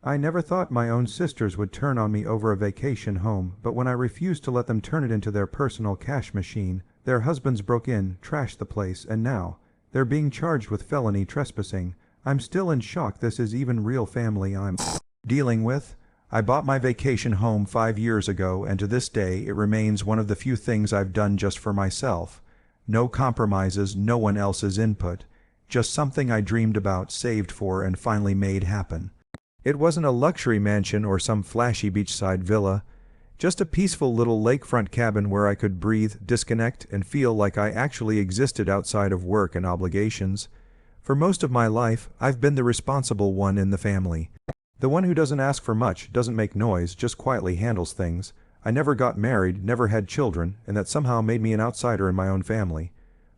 I never thought my own sisters would turn on me over a vacation home, but when I refused to let them turn it into their personal cash machine, their husbands broke in, trashed the place, and now they're being charged with felony trespassing. I'm still in shock this is even real family I'm dealing with. I bought my vacation home 5 years ago, and to this day it remains one of the few things I've done just for myself. No compromises, no one else's input. Just something I dreamed about, saved for, and finally made happen. It wasn't a luxury mansion or some flashy beachside villa. Just a peaceful little lakefront cabin where I could breathe, disconnect, and feel like I actually existed outside of work and obligations. For most of my life, I've been the responsible one in the family. The one who doesn't ask for much, doesn't make noise, just quietly handles things. I never got married, never had children, and that somehow made me an outsider in my own family.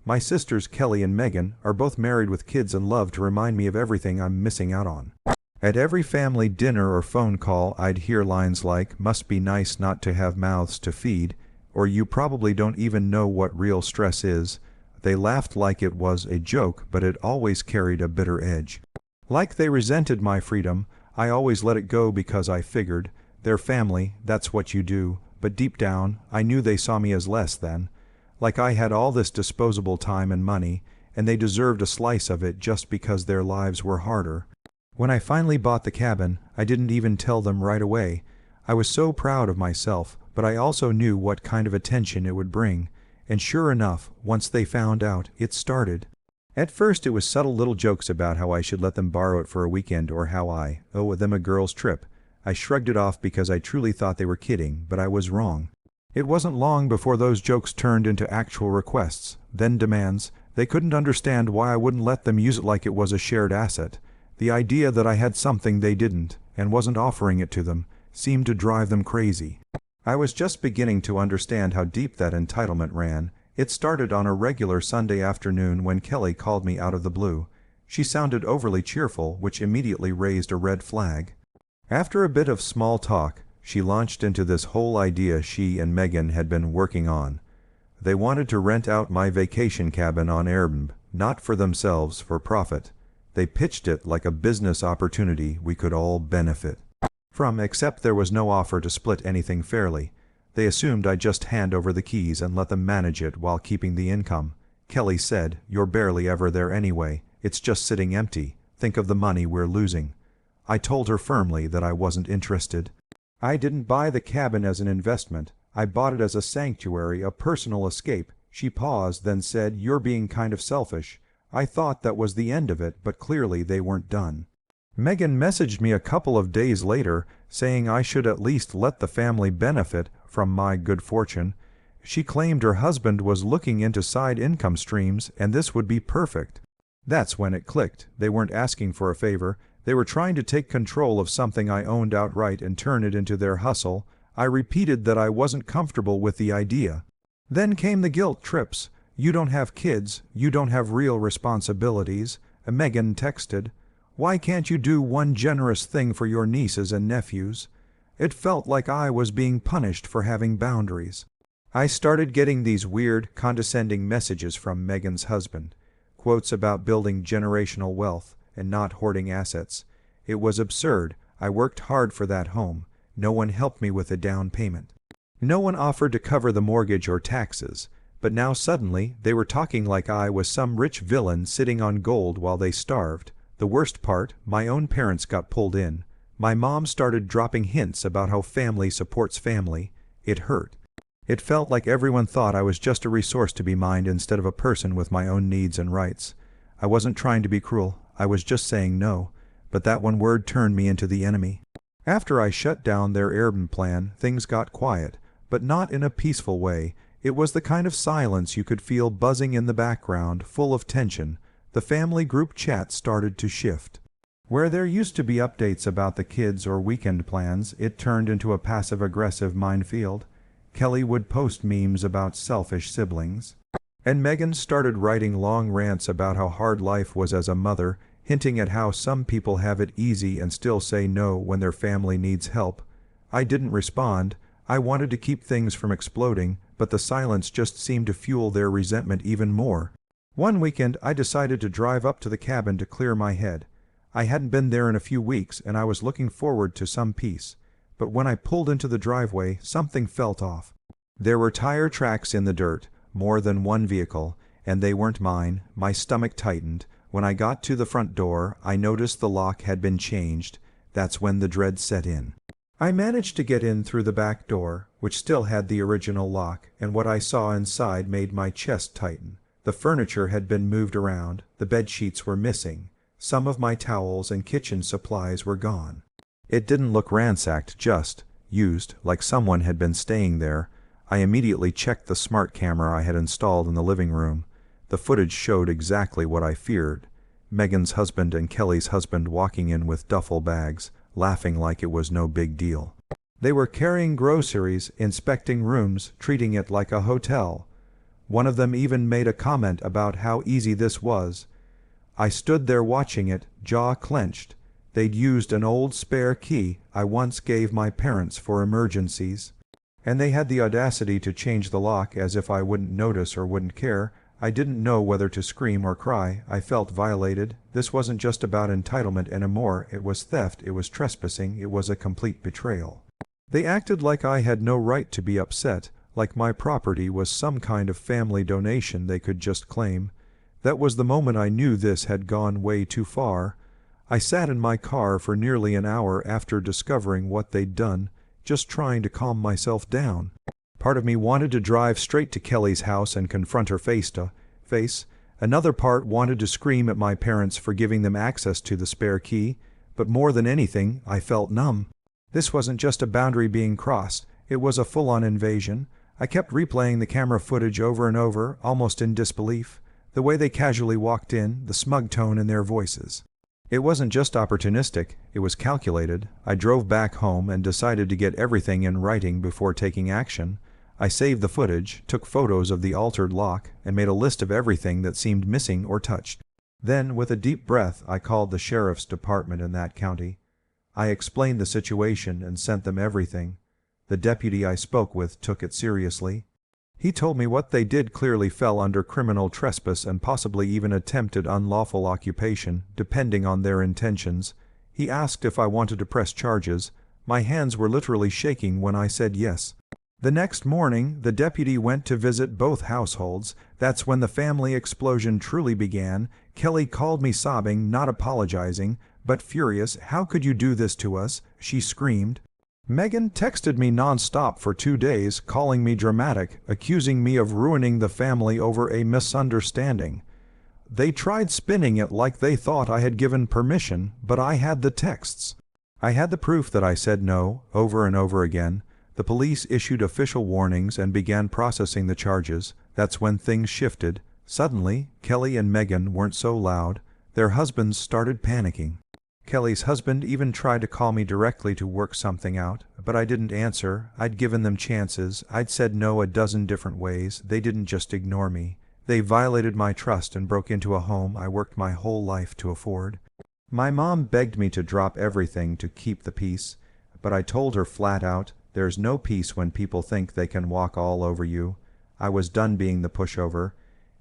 My sisters, Kelly and Megan, are both married with kids and love to remind me of everything I'm missing out on. At every family dinner or phone call, I'd hear lines like, "Must be nice not to have mouths to feed," or "You probably don't even know what real stress is." They laughed like it was a joke, but it always carried a bitter edge. Like they resented my freedom, I always let it go because I figured, they're family, that's what you do, but deep down, I knew they saw me as less than. Like I had all this disposable time and money, and they deserved a slice of it just because their lives were harder. When I finally bought the cabin, I didn't even tell them right away. I was so proud of myself, but I also knew what kind of attention it would bring, and sure enough, once they found out, it started. At first it was subtle little jokes about how I should let them borrow it for a weekend or how I owe them a girl's trip. I shrugged it off because I truly thought they were kidding, but I was wrong. It wasn't long before those jokes turned into actual requests, then demands. They couldn't understand why I wouldn't let them use it like it was a shared asset. The idea that I had something they didn't, and wasn't offering it to them, seemed to drive them crazy. I was just beginning to understand how deep that entitlement ran. It started on a regular Sunday afternoon when Kelly called me out of the blue. She sounded overly cheerful, which immediately raised a red flag. After a bit of small talk, she launched into this whole idea she and Megan had been working on. They wanted to rent out my vacation cabin on Airbnb, not for themselves, for profit. They pitched it like a business opportunity we could all benefit from, except there was no offer to split anything fairly. They assumed I'd just hand over the keys and let them manage it while keeping the income. Kelly said, "You're barely ever there anyway. It's just sitting empty. Think of the money we're losing." I told her firmly that I wasn't interested. I didn't buy the cabin as an investment. I bought it as a sanctuary, a personal escape. She paused, then said, "You're being kind of selfish." I thought that was the end of it, but clearly they weren't done. Megan messaged me a couple of days later, saying I should at least let the family benefit from my good fortune. She claimed her husband was looking into side income streams, and this would be perfect. That's when it clicked. They weren't asking for a favor. They were trying to take control of something I owned outright and turn it into their hustle. I repeated that I wasn't comfortable with the idea. Then came the guilt trips. "You don't have kids. You don't have real responsibilities." Megan texted, "Why can't you do one generous thing for your nieces and nephews?" It felt like I was being punished for having boundaries. I started getting these weird, condescending messages from Megan's husband. Quotes about building generational wealth and not hoarding assets. It was absurd. I worked hard for that home. No one helped me with a down payment. No one offered to cover the mortgage or taxes. But now suddenly they were talking like I was some rich villain sitting on gold while they starved. The worst part, my own parents got pulled in. My mom started dropping hints about how family supports family. It hurt. It felt like everyone thought I was just a resource to be mined instead of a person with my own needs and rights. I wasn't trying to be cruel. I was just saying no. But that one word turned me into the enemy. After I shut down their Airbnb plan, things got quiet, but not in a peaceful way. It was the kind of silence you could feel buzzing in the background, full of tension. The family group chat started to shift. Where there used to be updates about the kids or weekend plans, it turned into a passive-aggressive minefield. Kelly would post memes about selfish siblings. And Megan started writing long rants about how hard life was as a mother, hinting at how some people have it easy and still say no when their family needs help. I didn't respond. I wanted to keep things from exploding, but the silence just seemed to fuel their resentment even more. One weekend I decided to drive up to the cabin to clear my head. I hadn't been there in a few weeks and I was looking forward to some peace. But when I pulled into the driveway, something felt off. There were tire tracks in the dirt, more than one vehicle, and they weren't mine. My stomach tightened. When I got to the front door, I noticed the lock had been changed. That's when the dread set in. I managed to get in through the back door, which still had the original lock, and what I saw inside made my chest tighten. The furniture had been moved around, the bed sheets were missing, some of my towels and kitchen supplies were gone. It didn't look ransacked, just used, like someone had been staying there. I immediately checked the smart camera I had installed in the living room. The footage showed exactly what I feared. Megan's husband and Kelly's husband walking in with duffel bags, laughing like it was no big deal. They were carrying groceries, inspecting rooms, treating it like a hotel. One of them even made a comment about how easy this was. I stood there watching it, jaw clenched. They'd used an old spare key I once gave my parents for emergencies. And they had the audacity to change the lock as if I wouldn't notice or wouldn't care. I didn't know whether to scream or cry. I felt violated. This wasn't just about entitlement anymore. It was theft, it was trespassing, it was a complete betrayal. They acted like I had no right to be upset, like my property was some kind of family donation they could just claim. That was the moment I knew this had gone way too far. I sat in my car for nearly an hour after discovering what they'd done, just trying to calm myself down. Part of me wanted to drive straight to Kelly's house and confront her face to face. Another part wanted to scream at my parents for giving them access to the spare key. But more than anything, I felt numb. This wasn't just a boundary being crossed. It was a full-on invasion. I kept replaying the camera footage over and over, almost in disbelief. The way they casually walked in, the smug tone in their voices. It wasn't just opportunistic, it was calculated. I drove back home and decided to get everything in writing before taking action. I saved the footage, took photos of the altered lock, and made a list of everything that seemed missing or touched. Then, with a deep breath, I called the sheriff's department in that county. I explained the situation and sent them everything. The deputy I spoke with took it seriously. He told me what they did clearly fell under criminal trespass and possibly even attempted unlawful occupation, depending on their intentions. He asked if I wanted to press charges. My hands were literally shaking when I said yes. The next morning, the deputy went to visit both households. That's when the family explosion truly began. Kelly called me sobbing, not apologizing, but furious. "How could you do this to us?" she screamed. Megan texted me nonstop for 2 days, calling me dramatic, accusing me of ruining the family over a misunderstanding. They tried spinning it like they thought I had given permission, but I had the texts. I had the proof that I said no, over and over again. The police issued official warnings and began processing the charges. That's when things shifted. Suddenly, Kelly and Megan weren't so loud. Their husbands started panicking. Kelly's husband even tried to call me directly to work something out, but I didn't answer. I'd given them chances. I'd said no a dozen different ways. They didn't just ignore me. They violated my trust and broke into a home I worked my whole life to afford. My mom begged me to drop everything to keep the peace, but I told her flat out, there's no peace when people think they can walk all over you. I was done being the pushover.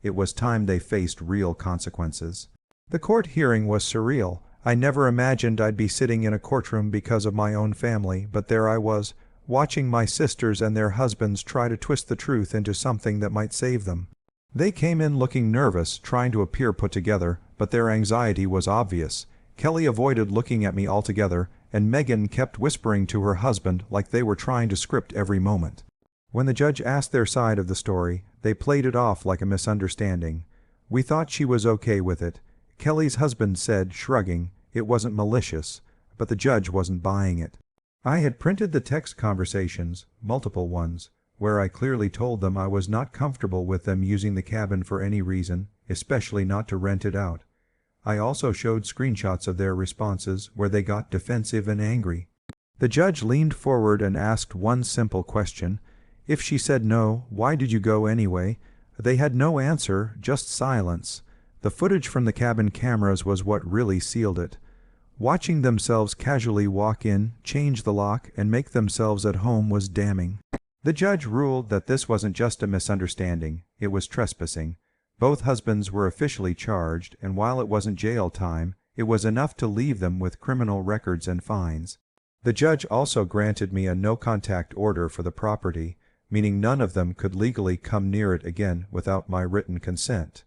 It was time they faced real consequences. The court hearing was surreal. I never imagined I'd be sitting in a courtroom because of my own family, but there I was, watching my sisters and their husbands try to twist the truth into something that might save them. They came in looking nervous, trying to appear put together, but their anxiety was obvious. Kelly avoided looking at me altogether, and Megan kept whispering to her husband like they were trying to script every moment. When the judge asked their side of the story, they played it off like a misunderstanding. We thought she was okay with it. Kelly's husband said, shrugging, it wasn't malicious, but the judge wasn't buying it. I had printed the text conversations, multiple ones, where I clearly told them I was not comfortable with them using the cabin for any reason, especially not to rent it out. I also showed screenshots of their responses where they got defensive and angry. The judge leaned forward and asked one simple question. If she said no, why did you go anyway? They had no answer, just silence. The footage from the cabin cameras was what really sealed it. Watching themselves casually walk in, change the lock, and make themselves at home was damning. The judge ruled that this wasn't just a misunderstanding, it was trespassing. Both husbands were officially charged, and while it wasn't jail time, It was enough to leave them with criminal records and fines. The judge also granted me a no-contact order for the property, meaning none of them could legally come near it again without my written consent.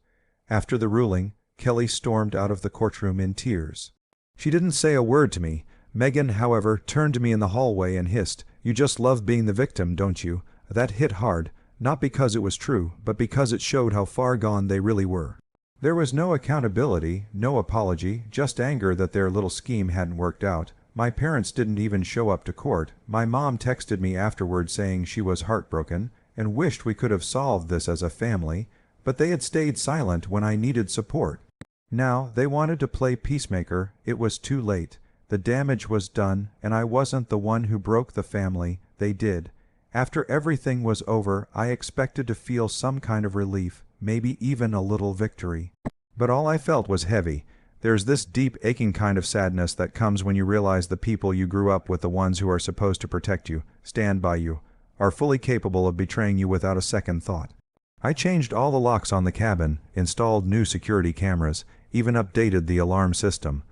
After the ruling, Kelly stormed out of the courtroom in tears. She didn't say a word to me. Megan, however, turned to me in the hallway and hissed, "You just love being the victim, don't you?" That hit hard, not because it was true, but because it showed how far gone they really were. There was no accountability, no apology, just anger that their little scheme hadn't worked out. My parents didn't even show up to court. My mom texted me afterward saying she was heartbroken and wished we could have solved this as a family, but they had stayed silent when I needed support. Now they wanted to play peacemaker. It was too late. The damage was done, and I wasn't the one who broke the family. They did. After everything was over, I expected to feel some kind of relief, maybe even a little victory. But all I felt was heavy. There's this deep, aching kind of sadness that comes when you realize the people you grew up with, the ones who are supposed to protect you, stand by you, are fully capable of betraying you without a second thought. I changed all the locks on the cabin, installed new security cameras, even updated the alarm system.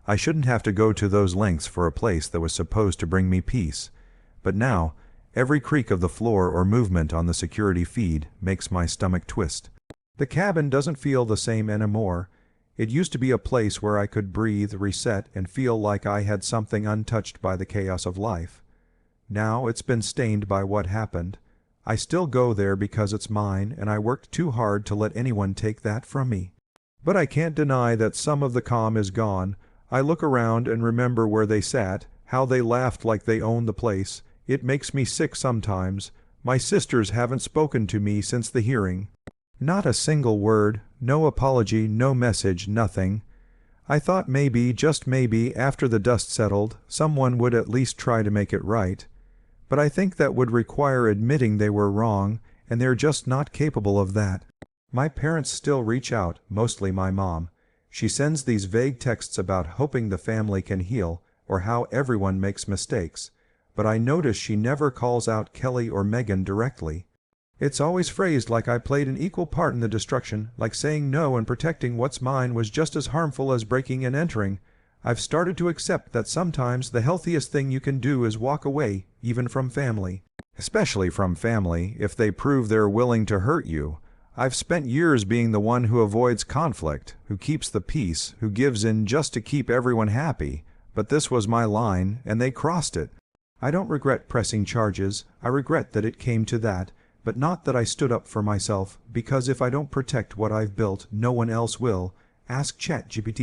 I shouldn't have to go to those lengths for a place that was supposed to bring me peace. But now, every creak of the floor or movement on the security feed makes my stomach twist. The cabin doesn't feel the same anymore. It used to be a place where I could breathe, reset, and feel like I had something untouched by the chaos of life. Now it's been stained by what happened. I still go there because it's mine, and I worked too hard to let anyone take that from me. But I can't deny that some of the calm is gone. I look around and remember where they sat, how they laughed like they owned the place. It makes me sick sometimes. My sisters haven't spoken to me since the hearing. Not a single word, no apology, no message, nothing. I thought maybe, just maybe, after the dust settled, someone would at least try to make it right. But I think that would require admitting they were wrong, and they're just not capable of that. My parents still reach out, mostly my mom. She sends these vague texts about hoping the family can heal, or how everyone makes mistakes. But I notice she never calls out Kelly or Megan directly. It's always phrased like I played an equal part in the destruction, like saying no and protecting what's mine was just as harmful as breaking and entering. I've started to accept that sometimes the healthiest thing you can do is walk away, even from family. Especially from family, if they prove they're willing to hurt you. I've spent years being the one who avoids conflict, who keeps the peace, who gives in just to keep everyone happy. But this was my line, and they crossed it. I don't regret pressing charges. I regret that it came to that, but not that I stood up for myself, because if I don't protect what I've built, no one else will. Ask ChatGPT.